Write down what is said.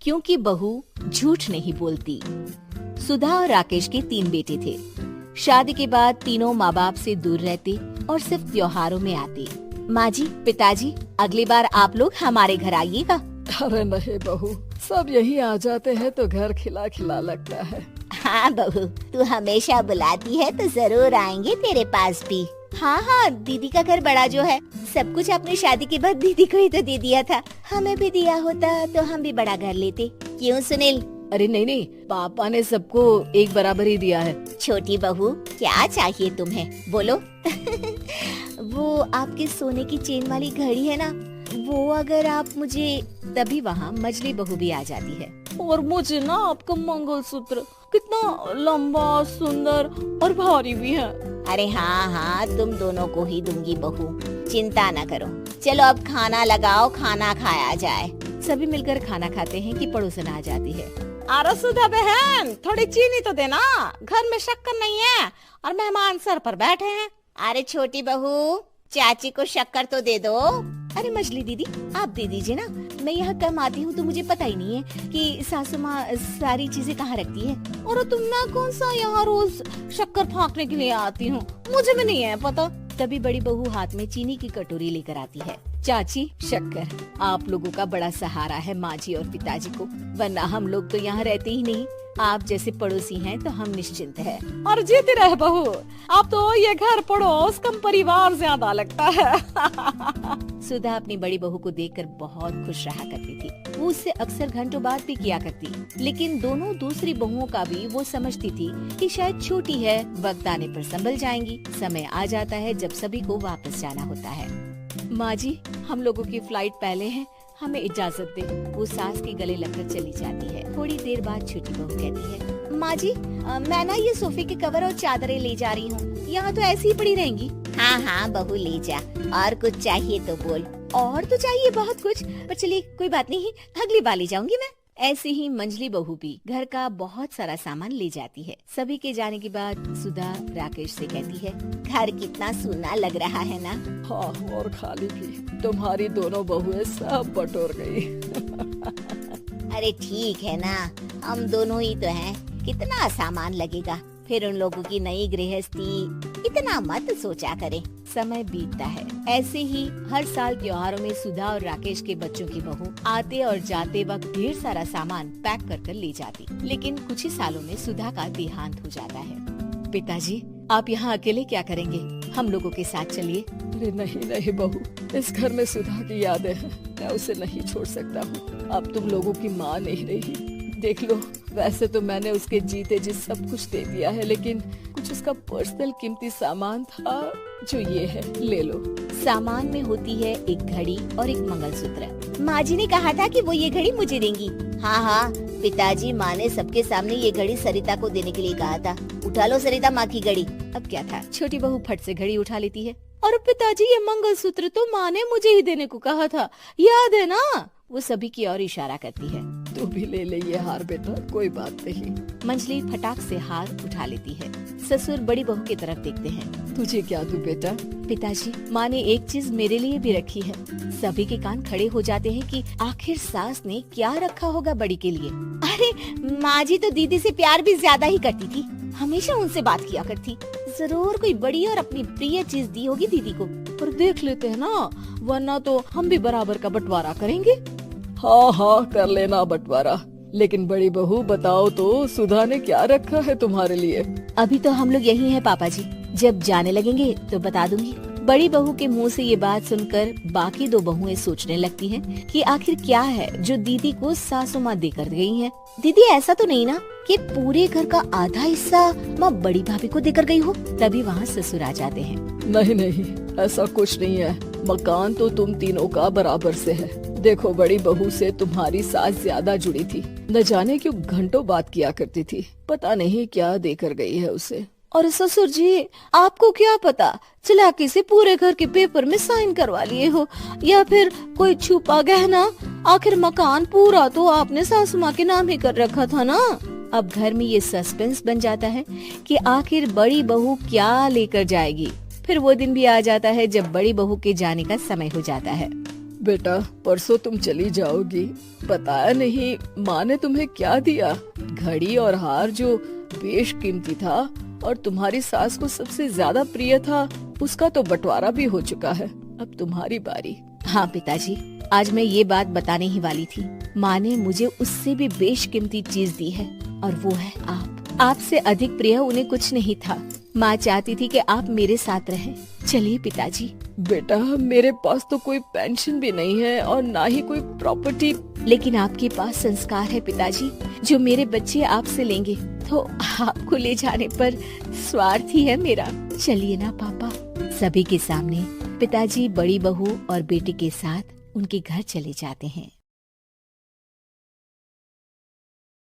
क्योंकि बहू झूठ नहीं बोलती। सुधा और राकेश के 3 बेटे थे। शादी के बाद तीनों माँ बाप से दूर रहते और सिर्फ त्योहारों में आते। माँ जी, पिताजी, अगली बार आप लोग हमारे घर आइएगा। अरे नहीं बहू, सब यही आ जाते हैं तो घर खिला खिला लगता है। हाँ बहू, तू हमेशा बुलाती है तो जरूर आएंगे तेरे पास भी। हाँ हाँ, दीदी का घर बड़ा जो है, सब कुछ आपने शादी के बाद दीदी को ही तो दे दिया था। हमें भी दिया होता तो हम भी बड़ा घर लेते। क्यों सुनील? अरे नहीं, पापा ने सबको एक बराबर ही दिया है। छोटी बहू, क्या चाहिए तुम्हें, बोलो। वो आपके सोने की चेन वाली घड़ी है ना, वो अगर आप मुझे, तभी वहाँ मजली बहू भी आ जाती है। और मुझे ना आपका मंगलसूत्र कितना लंबा, सुंदर और भारी भी है। अरे हाँ हाँ, तुम दोनों को ही दूंगी बहू, चिंता न करो। चलो अब खाना लगाओ, खाना खाया जाए। सभी मिलकर खाना खाते हैं कि पड़ोसन आ जाती है। अरे सुधा बहन, थोड़ी चीनी तो देना, घर में शक्कर नहीं है और मेहमान सर पर बैठे हैं। अरे छोटी बहू, चाची को शक्कर तो दे दो। अरे मछली दीदी, आप दे दीजिए ना, मैं यहाँ कम आती हूँ तो मुझे पता ही नहीं है कि सासू माँ सारी चीजें कहाँ रखती है। और तुम ना कौन सा यहाँ रोज शक्कर फाँकने के लिए आती हूँ, मुझे भी नहीं है पता। तभी बड़ी बहू हाथ में चीनी की कटोरी लेकर आती है। चाची, शक्कर आप लोगों का बड़ा सहारा है माँ जी और पिताजी को, वरना हम लोग तो यहाँ रहते ही नहीं। आप जैसे पड़ोसी हैं तो हम निश्चिंत हैं। और जीती रहे बहू, अब तो ये घर पड़ोस कम परिवार ज्यादा लगता है। सुधा अपनी बड़ी बहू को देखकर बहुत खुश रहा करती थी। वो उससे अक्सर घंटों बात भी किया करती, लेकिन दोनों दूसरी बहुओं का भी वो समझती थी कि शायद छोटी है, वक्त आने पर संभल जाएंगी। समय आ जाता है जब सभी को वापस जाना होता है। माँ जी, हम लोगों की फ्लाइट पहले है, हमें इजाजत दे। वो सास के गले लगकर चली जाती है। थोड़ी देर बाद छोटी बहू कहती है, माँ जी, मैं ना ये सोफे के कवर और चादरें ले जा रही हूँ, यहाँ तो ऐसी ही पड़ी रहेंगी। हाँ हाँ बहू, ले जा। और कुछ चाहिए तो बोल। और तो चाहिए बहुत कुछ, पर चलिए कोई बात नहीं, अगली बार ले जाऊंगी मैं। ऐसे ही मंजली बहू भी घर का बहुत सारा सामान ले जाती है। सभी के जाने के बाद सुधा राकेश से कहती है, घर कितना सूना लग रहा है ना। हाँ, और खाली भी। तुम्हारी दोनों बहुएं सब बटोर गई। अरे ठीक है ना, हम दोनों ही तो हैं, कितना सामान लगेगा। फिर उन लोगों की नई गृहस्थी, इतना मत सोचा करें। समय बीतता है। ऐसे ही हर साल त्योहारों में सुधा और राकेश के बच्चों की बहू आते और जाते वक्त ढेर सारा सामान पैक कर कर ले जाती। लेकिन कुछ ही सालों में सुधा का देहांत हो जाता है। पिताजी, आप यहाँ अकेले क्या करेंगे? हम लोगों के साथ चलिए। अरे नहीं बहू, इस घर में सुधा की यादें हैं, मैं उसे नहीं छोड़ सकता हूँ। अब तुम लोगों की माँ नहीं रही। देख लो, वैसे तो मैंने उसके जीते जी सब कुछ दे दिया है, लेकिन कुछ उसका पर्सनल कीमती सामान था जो ये है, ले लो। सामान में होती है एक घड़ी और एक मंगलसूत्र। माँ जी ने कहा था कि वो ये घड़ी मुझे देंगी। हाँ हाँ, पिताजी, माँ ने सबके सामने ये घड़ी सरिता को देने के लिए कहा था। उठा लो सरिता माँ की घड़ी। अब क्या था, छोटी बहू फट से घड़ी उठा लेती है। और पिताजी, ये मंगलसूत्र तो माँ ने मुझे ही देने को कहा था, याद है ना? वो सभी की ओर इशारा करती है। तू भी ले ले ये हार बेटा, कोई बात नहीं। मंजली फटाक से हार उठा लेती है। ससुर बड़ी बहू की तरफ देखते हैं। तुझे क्या दूं बेटा? पिताजी, माँ ने एक चीज मेरे लिए भी रखी है। सभी के कान खड़े हो जाते हैं कि आखिर सास ने क्या रखा होगा बड़ी के लिए। अरे माँ जी तो दीदी से प्यार भी ज्यादा ही करती थी, हमेशा उनसे बात किया करती। जरूर कोई बड़ी और अपनी प्रिय चीज दी होगी दीदी को। पर देख लेते हैं ना, वरना तो हम भी बराबर का बंटवारा करेंगे। हाँ, कर लेना बंटवारा। लेकिन बड़ी बहू, बताओ तो, सुधा ने क्या रखा है तुम्हारे लिए? अभी तो हम लोग यही हैं पापा जी, जब जाने लगेंगे तो बता दूंगी। बड़ी बहू के मुंह से ये बात सुनकर बाकी 2 बहुएं सोचने लगती हैं कि आखिर क्या है जो दीदी को सासू माँ देकर गई हैं। दीदी, ऐसा तो नहीं ना कि पूरे घर का आधा हिस्सा माँ बड़ी भाभी को देकर गई हो? तभी वहाँ ससुर आ जाते हैं। नहीं, ऐसा कुछ नहीं है। मकान तो तुम तीनों का बराबर से है। देखो, बड़ी बहू से तुम्हारी सास ज्यादा जुड़ी थी, न जाने क्यों घंटों बात किया करती थी। पता नहीं क्या देकर गई है उसे। और ससुर जी, आपको क्या पता, चालाकी से पूरे घर के पेपर में साइन करवा लिए हो, या फिर कोई छुपा गहना। आखिर मकान पूरा तो आपने सासू माँ के नाम ही कर रखा था ना। अब घर में ये सस्पेंस बन जाता है कि आखिर बड़ी बहू क्या लेकर जाएगी। फिर वो दिन भी आ जाता है जब बड़ी बहू के जाने का समय हो जाता है। बेटा परसों तुम चली जाओगी, बताया नहीं माँ ने तुम्हें क्या दिया। घड़ी और हार जो बेशकीमती था और तुम्हारी सास को सबसे ज्यादा प्रिय था, उसका तो बंटवारा भी हो चुका है। अब तुम्हारी बारी। हाँ पिताजी, आज मैं ये बात बताने ही वाली थी। माँ ने मुझे उससे भी बेशकीमती चीज दी है और वो है आप। आपसे अधिक प्रिय उन्हें कुछ नहीं था। माँ चाहती थी कि आप मेरे साथ रहें। चलिए पिताजी। बेटा मेरे पास तो कोई पेंशन भी नहीं है और ना ही कोई प्रॉपर्टी। लेकिन आपके पास संस्कार है पिताजी, जो मेरे बच्चे आपसे लेंगे, तो आपको ले जाने पर स्वार्थ ही है मेरा। चलिए ना पापा। सभी के सामने पिताजी बड़ी बहू और बेटी के साथ उनके घर चले जाते हैं।